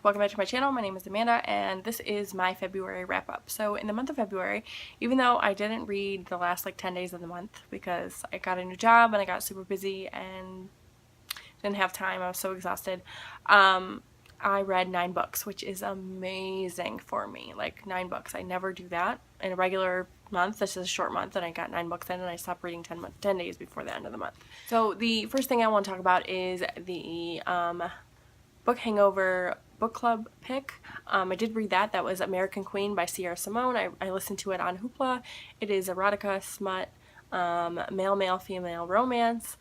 welcome back to my channel. My name is Amanda and this is my February wrap up. So in the month of February, even though I didn't read the last like 10 days of the month because I got a new job and I got super busy and didn't have time, I was so exhausted, I read 9 books, which is amazing for me. Like 9 books. I never do that in a regular month. This is a short month and I got 9 books in and I stopped reading 10 days before the end of the month. So the first thing I want to talk about is the Book Hangover book club pick. I did read that. That was American Queen by Sierra Simone. I listened to it on Hoopla. It is erotica, smut, male, female romance,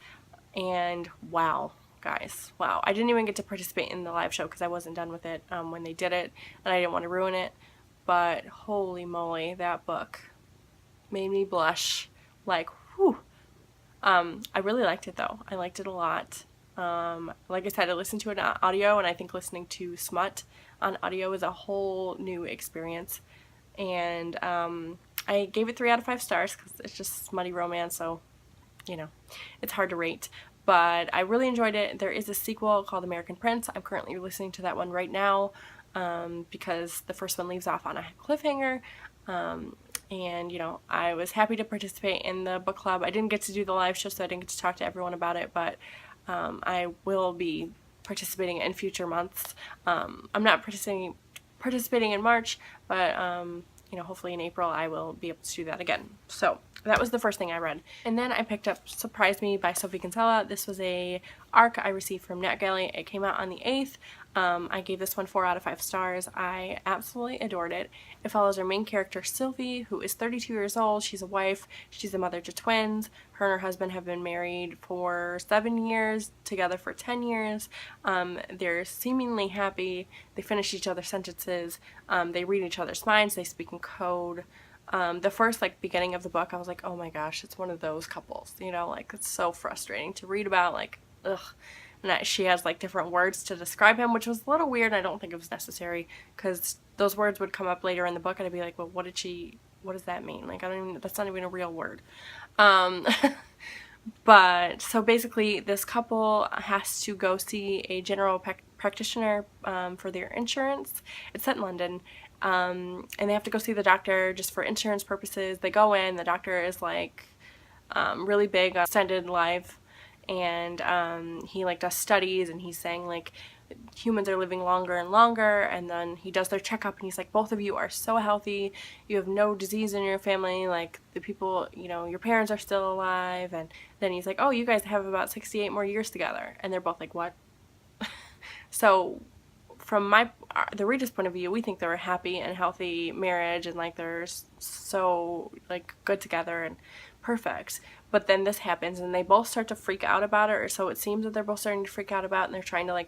and wow. Guys, wow. I didn't even get to participate in the live show because I wasn't done with it when they did it and I didn't want to ruin it, but holy moly, that book made me blush like whew. I really liked it though. I liked it a lot. Like I said, I listened to it on audio and I think listening to smut on audio is a whole new experience, and I gave it 3 out of 5 stars because it's just smutty romance, so you know, it's hard to rate. But I really enjoyed it. There is a sequel called American Prince. I'm currently listening to that one right now because the first one leaves off on a cliffhanger. And, you know, I was happy to participate in the book club. I didn't get to do the live show, so I didn't get to talk to everyone about it, but I will be participating in future months. I'm not participating in March, but you know, hopefully in April I will be able to do that again. So that was the first thing I read. And then I picked up Surprise Me by Sophie Kinsella. This was a ARC I received from NetGalley. It came out on the 8th. I gave this one 4 out of 5 stars. I absolutely adored it. It follows our main character Sylvie, who is 32 years old. She's a wife. She's a mother to twins. Her and her husband have been married for 7 years, together for 10 years. They're seemingly happy. They finish each other's sentences. They read each other's minds. They speak in code. The first beginning of the book, I was like, oh my gosh, it's one of those couples, you know, like it's so frustrating to read about, like, ugh. And that she has different words to describe him, which was a little weird. I don't think it was necessary because those words would come up later in the book and I'd be like, well, what does that mean? Like, that's not even a real word. But so basically this couple has to go see a general practitioner for their insurance. It's set in London. And they have to go see the doctor just for insurance purposes. They go in, the doctor is really big on extended life, and he does studies, and he's saying humans are living longer and longer, and then he does their checkup and he's like, both of you are so healthy, you have no disease in your family, the people, you know, your parents are still alive. And then he's like, oh, you guys have about 68 more years together, and they're both like, what? So from the reader's point of view, we think they're a happy and healthy marriage and they're so good together and perfect. But then this happens and they both start to freak out about it, or so it seems that they're both starting to freak out about it, and they're trying to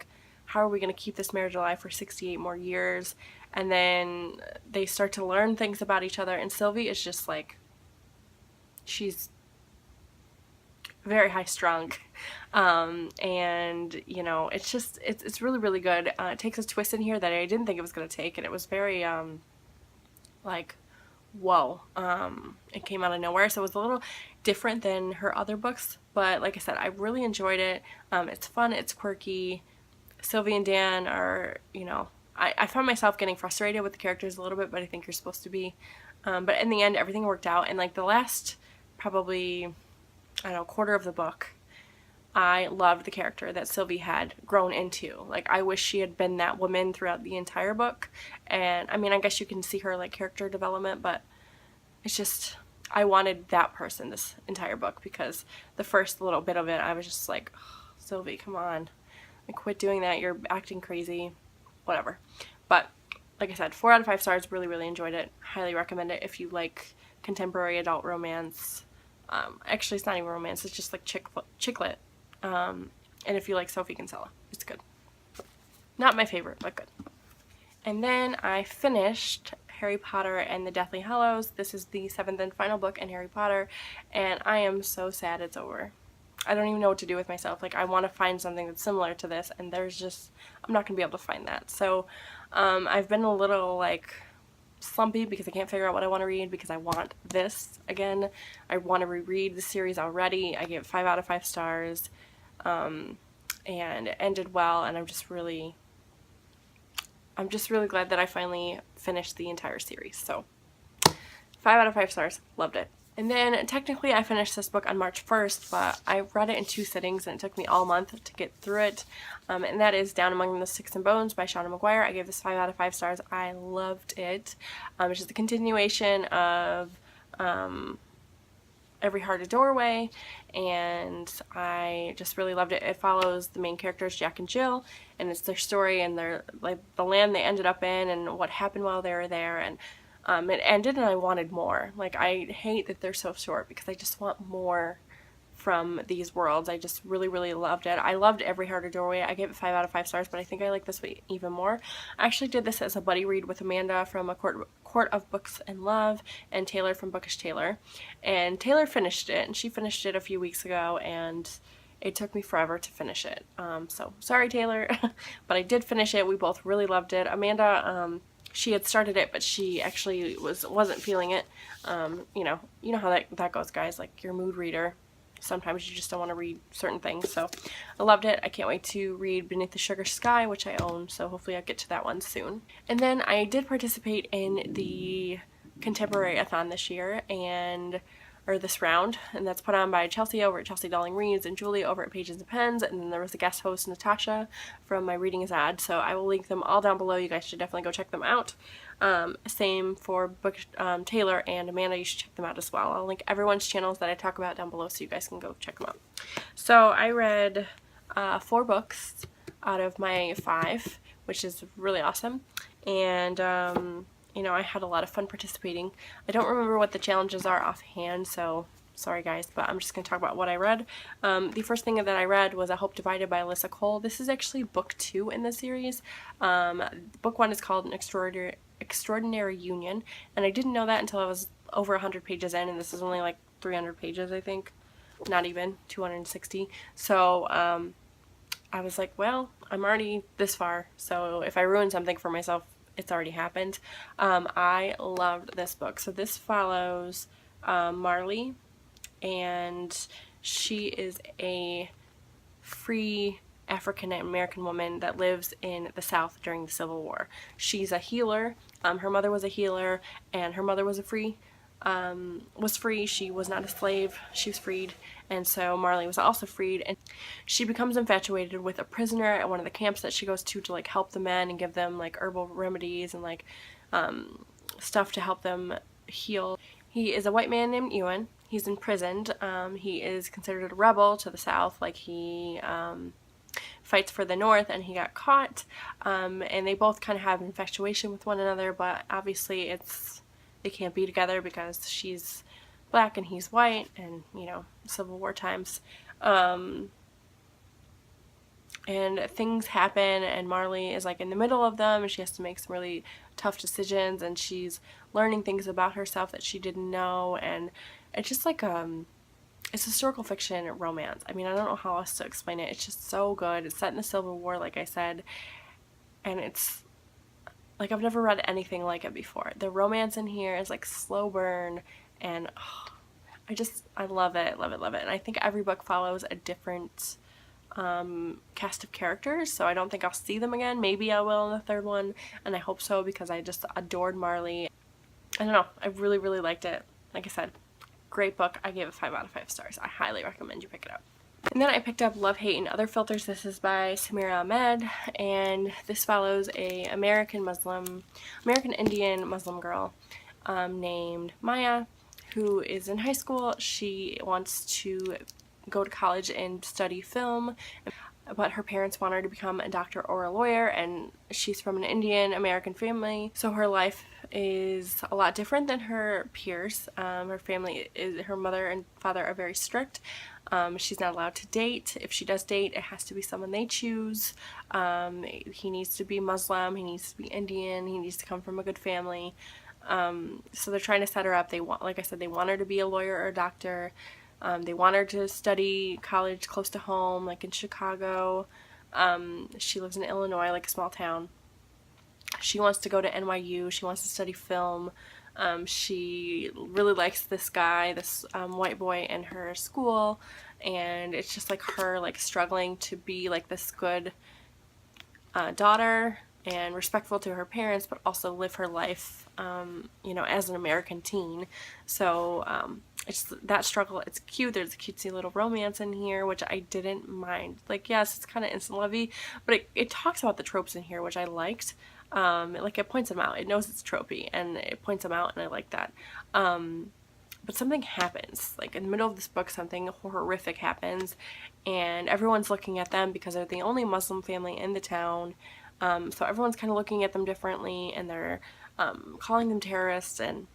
how are we going to keep this marriage alive for 68 more years? And then they start to learn things about each other, and Sylvie is just she's very high strung, and you know, it's really, really good. It takes a twist in here that I didn't think it was going to take, and it was very whoa. It came out of nowhere, so it was a little different than her other books, but like I said, I really enjoyed it. It's fun, it's quirky. Sylvie and Dan are, you know, I found myself getting frustrated with the characters a little bit, but I think you're supposed to be. But in the end, everything worked out, and the last probably, I don't know, quarter of the book, I loved the character that Sylvie had grown into. I wish she had been that woman throughout the entire book. And I mean, I guess you can see her character development, but it's just, I wanted that person this entire book, because the first little bit of it, I was just like, oh, Sylvie, come on. Quit doing that. You're acting crazy. Whatever. But like I said, 4 out of 5 stars. Really, really enjoyed it. Highly recommend it if you like contemporary adult romance. Actually, it's not even romance. It's just chick lit. And if you like Sophie Kinsella, it's good. Not my favorite, but good. And then I finished Harry Potter and the Deathly Hallows. This is the 7th and final book in Harry Potter, and I am so sad it's over. I don't even know what to do with myself. I want to find something that's similar to this, and I'm not going to be able to find that. So I've been a little slumpy because I can't figure out what I want to read, because I want this again. I want to reread the series already. I gave it 5 out of 5 stars, and it ended well, and I'm just really I'm just really glad that I finally finished the entire series. So 5 out of 5 stars. Loved it. And then technically I finished this book on March 1st, but I read it in 2 sittings and it took me all month to get through it. And that is Down Among the Sticks and Bones by Shauna McGuire. I gave this 5 out of 5 stars. I loved it. It's just a continuation of Every Heart a Doorway, and I just really loved it. It follows the main characters, Jack and Jill, and it's their story and their, like, the land they ended up in and what happened while they were there, and it ended and I wanted more. Like, I hate that they're so short because I just want more from these worlds. I just really, really loved it. I loved Every Heart a Doorway. I gave it 5 out of 5 stars, but I think I like this one even more. I actually did this as a buddy read with Amanda from A Court of Books and Love and Taylor from Bookish Taylor. And Taylor finished it, and she finished it a few weeks ago, and it took me forever to finish it. So sorry, Taylor, but I did finish it. We both really loved it. Amanda, she had started it, but she actually wasn't feeling it. You know how that goes, guys. Like, your mood reader, sometimes you just don't want to read certain things. So I loved it. I can't wait to read Beneath the Sugar Sky, which I own, so hopefully I'll get to that one soon. And then I did participate in the Contemporarython this year, or this round, and that's put on by Chelsea over at Chelsea Darling Reads and Julie over at Pages and Pens, and then there was a guest host, Natasha, from My Reading is Odd, so I will link them all down below. You guys should definitely go check them out. Same for Taylor and Amanda, you should check them out as well. I'll link everyone's channels that I talk about down below so you guys can go check them out. So I read 4 books out of my 5, which is really awesome, and you know, I had a lot of fun participating. I don't remember what the challenges are offhand, so sorry guys, but I'm just going to talk about what I read. The first thing that I read was A Hope Divided by Alyssa Cole. This is actually book 2 in the series. Book 1 is called An Extraordinary Union, and I didn't know that until I was over 100 pages in, and this is only like 300 pages, I think. Not even, 260. So, I was like, well, I'm already this far, so if I ruin something for myself, it's already happened. I loved this book. So this follows Marley, and she is a free African American woman that lives in the South during the Civil War. She's a healer. Her mother was a healer, and her mother was free. She was not a slave. She was freed, and so Marley was also freed, and she becomes infatuated with a prisoner at one of the camps that she goes to like help the men and give them like herbal remedies and like stuff to help them heal. He is a white man named Ewan. He's imprisoned. He is considered a rebel to the South. Like, he fights for the North, and he got caught, and they both kind of have an infatuation with one another, but obviously they can't be together because she's black and he's white, and, you know, Civil War times. And things happen, and Marley is like in the middle of them, and she has to make some really tough decisions, and she's learning things about herself that she didn't know, and it's just like it's historical fiction romance. I mean, I don't know how else to explain it. It's just so good. It's set in the Civil War, like I said, and it's like, I've never read anything like it before. The romance in here is like slow burn, and I love it, love it, love it. And I think every book follows a different cast of characters, so I don't think I'll see them again. Maybe I will in the 3rd one, and I hope so, because I just adored Marley. I don't know, I really, really liked it. Like I said, great book. I gave it 5 out of 5 stars. I highly recommend you pick it up. And then I picked up Love, Hate, and Other Filters. This is by Samira Ahmed, and this follows a American Indian Muslim girl named Maya, who is in high school. She wants to go to college and study film, but her parents want her to become a doctor or a lawyer, and she's from an Indian American family, so her life is a lot different than her peers. Her mother and father are very strict. She's not allowed to date. If she does date, it has to be someone they choose. He needs to be Muslim, he needs to be Indian, he needs to come from a good family. So they're trying to set her up. Like I said, they want her to be a lawyer or a doctor. They want her to study college close to home, like in Chicago. She lives in Illinois, like a small town. She wants to go to NYU. She wants to study film. She really likes this guy, this white boy in her school, and it's just like her like struggling to be like this good daughter and respectful to her parents, but also live her life, you know, as an American teen. So it's that struggle. It's cute. There's a cutesy little romance in here, which I didn't mind. Like, yes, it's kind of instant lovey, but it talks about the tropes in here, which I liked. It points them out. It knows it's tropey, and it points them out, and I like that. But something happens, like in the middle of this book, something horrific happens, and everyone's looking at them because they're the only Muslim family in the town. So everyone's kind of looking at them differently, and they're calling them terrorists, and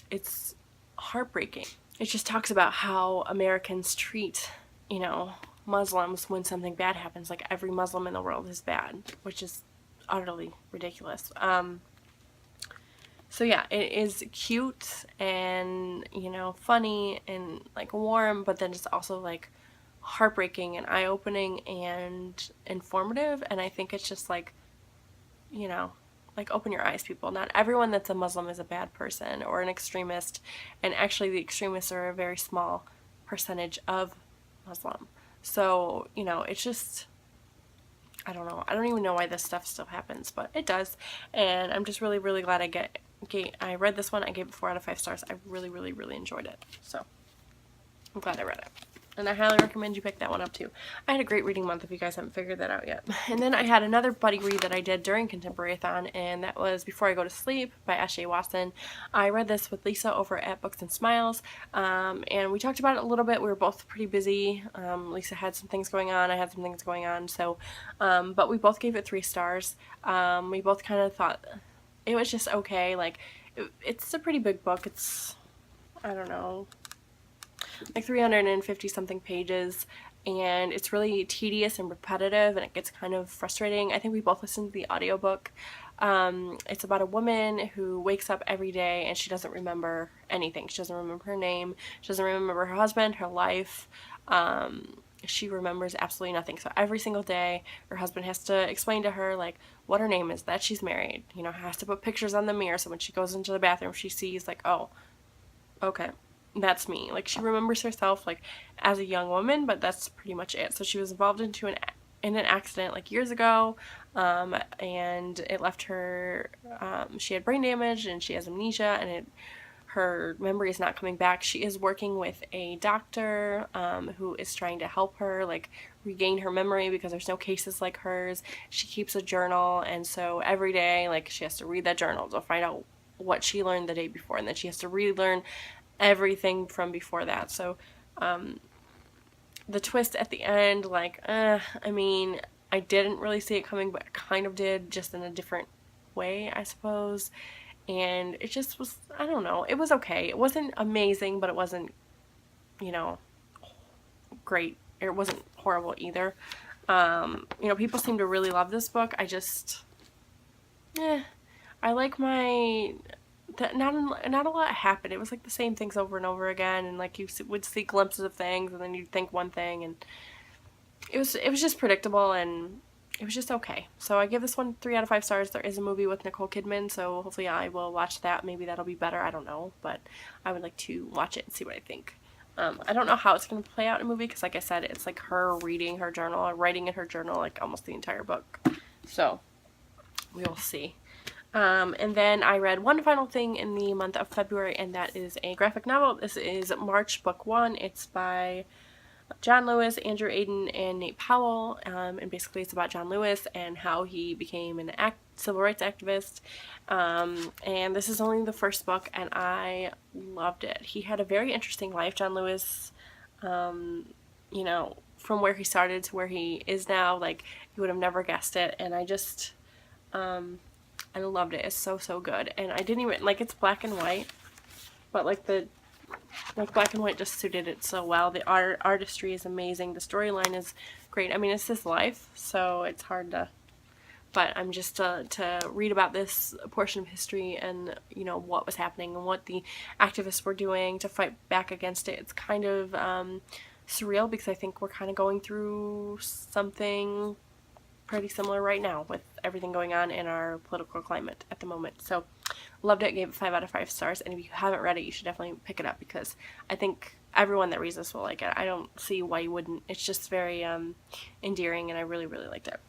it's heartbreaking. It just talks about how Americans treat, you know, Muslims when something bad happens. Like, every Muslim in the world is bad, which is utterly ridiculous. So yeah, it is cute and, you know, funny and like warm, but then it's also like heartbreaking and eye-opening and informative. And I think it's just like, you know, like, open your eyes, people. Not everyone that's a Muslim is a bad person or an extremist, and actually the extremists are a very small percentage of Muslim. So, you know, it's just, I don't know. I don't even know why this stuff still happens, but it does. And I'm just really, really glad I read this one. I gave it 4 out of 5 stars. I really, really, really enjoyed it. So I'm glad I read it. And I highly recommend you pick that one up too. I had a great reading month if you guys haven't figured that out yet. And then I had another buddy read that I did during Contemporarython, and that was Before I Go to Sleep by Ashley Watson. I read this with Lisa over at Books and Smiles, and we talked about it a little bit. We were both pretty busy. Lisa had some things going on. I had some things going on. So, but we both gave it 3 stars. We both kind of thought it was just okay. Like, it's a pretty big book. It's, I don't know, like 350 something pages, and it's really tedious and repetitive, and it gets kind of frustrating. I think we both listened to the audiobook. It's about a woman who wakes up every day and she doesn't remember anything. She doesn't remember her name. She doesn't remember her husband, her life. She remembers absolutely nothing. So every single day, her husband has to explain to her, like, what her name is, that she's married. You know, has to put pictures on the mirror so when she goes into the bathroom, she sees, like, oh, okay, that's me. Like, she remembers herself, like, as a young woman, but that's pretty much it. So she was involved in an accident, like, years ago, and it left her, she had brain damage, and she has amnesia, and her memory is not coming back. She is working with a doctor who is trying to help her, like, regain her memory because there's no cases like hers. She keeps a journal, and so every day, like, she has to read that journal to find out what she learned the day before, and then she has to relearn everything from before that. So the twist at the end, like, I mean, I didn't really see it coming, but I kind of did, just in a different way, I suppose. And it just was, I don't know, it was okay. It wasn't amazing, but it wasn't, you know, great. It wasn't horrible either. You know, people seem to really love this book. I just, I like not a lot happened. It was like the same things over and over again, and like you would see glimpses of things, and then you'd think one thing, and it was just predictable, and it was just okay. So I give this one 3 out of 5 stars. There is a movie with Nicole Kidman, so hopefully I will watch that. Maybe that'll be better. I don't know, but I would like to watch it and see what I think. I don't know how it's going to play out in a movie because, like I said, it's like her reading her journal or writing in her journal like almost the entire book. So we will see. And then I read one final thing in the month of February, and that is a graphic novel. This is March Book 1. It's by John Lewis, Andrew Aiden, and Nate Powell, and basically it's about John Lewis and how he became an civil rights activist, and this is only the first book, and I loved it. He had a very interesting life, John Lewis, you know, from where he started to where he is now. Like, you would have never guessed it, and I just, I loved it. It's so, so good, and I didn't even, like, it's black and white, but like black and white just suited it so well. The artistry is amazing. The storyline is great. I mean, it's his life, so it's hard to, but I'm just to read about this portion of history and, you know, what was happening and what the activists were doing to fight back against it. It's kind of surreal because I think we're kind of going through something pretty similar right now with everything going on in our political climate at the moment. So loved it, gave it 5 out of 5 stars, and if you haven't read it, you should definitely pick it up because I think everyone that reads this will like it. I don't see why you wouldn't. It's just very endearing, and I really, really liked it.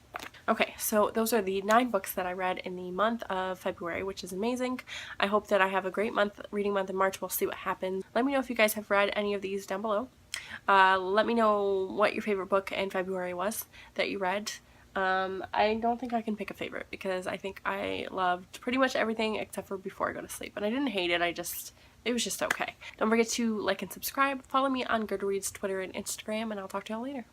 Okay, so those are the 9 books that I read in the month of February, which is amazing. I hope that I have a great reading month in March. We'll see what happens. Let me know if you guys have read any of these down below. Let me know what your favorite book in February was that you read. I don't think I can pick a favorite because I think I loved pretty much everything except for Before I Go to Sleep. And I didn't hate it, it was just okay. Don't forget to like and subscribe. Follow me on Goodreads, Twitter, and Instagram, and I'll talk to y'all later.